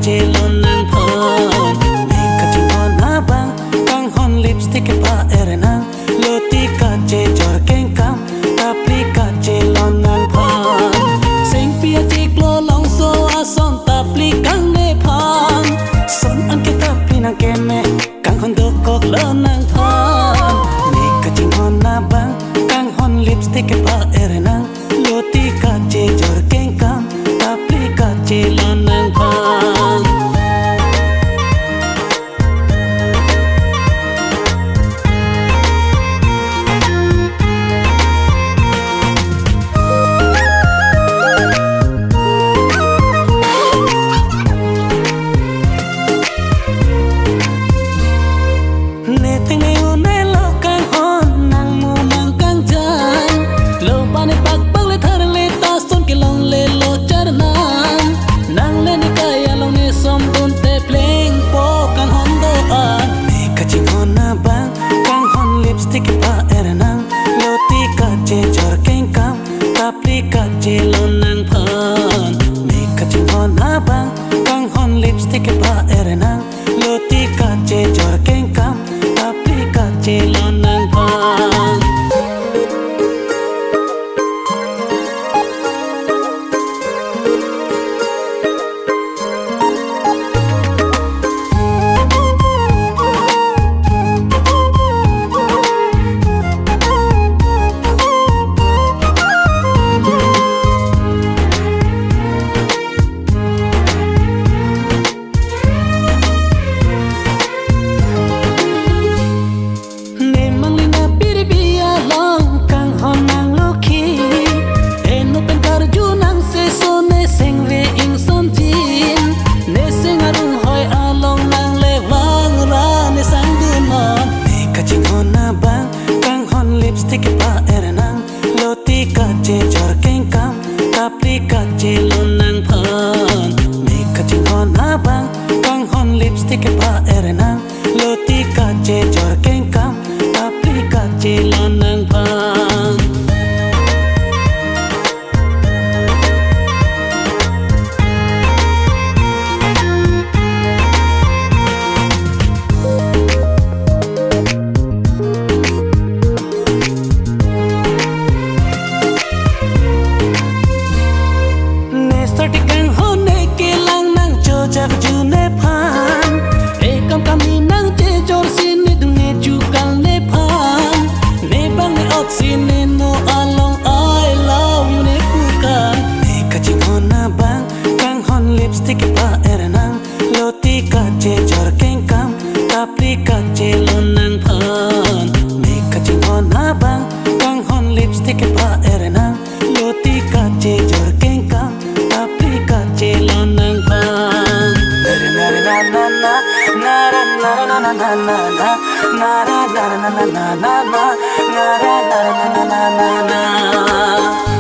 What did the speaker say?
che lo nang phon make ching hon na bang kang hon lipstick pa erenang loti ka che jor keng kam tapli ka che lo nang phon sing pia che klo long so a son tapli kang ne phon son an ke tapli nang ke me kang hon do kok lo nang phon make ching hon na bang kang hon lipstick pa erenang loti ka che jor keng kam tapli ka che lo nang phon lipstick pa erenang loti ka che jor keng kam tapli ka che lo nang phon make ching hon na bang kang hon lipstick pa erenang loti ka che jor keng kam tapli ka che lo nang phon lipstick pa erenang loti ka che jor keng kam tapli ka che lo nang phon make ching hon na bang kang hon lipstick pa erenang loti ka che jor keng kam tapli ka che lo nang phon jak ju ne phan e kam kam ni nang che jor sin ni du ne ju kang ne phan ne bang ne ot sin ne no along I love you ne ku kan ne ka ching hon na bang kang hon lipstick pa erenang loti ka che jor keng kam tapli ka che lo nang phan ne ka ching hon na bang kang hon lipstick pa erenang loti ka che jor keng kam tapli ka che lo nang phan na na na na na na na na na na na na na na na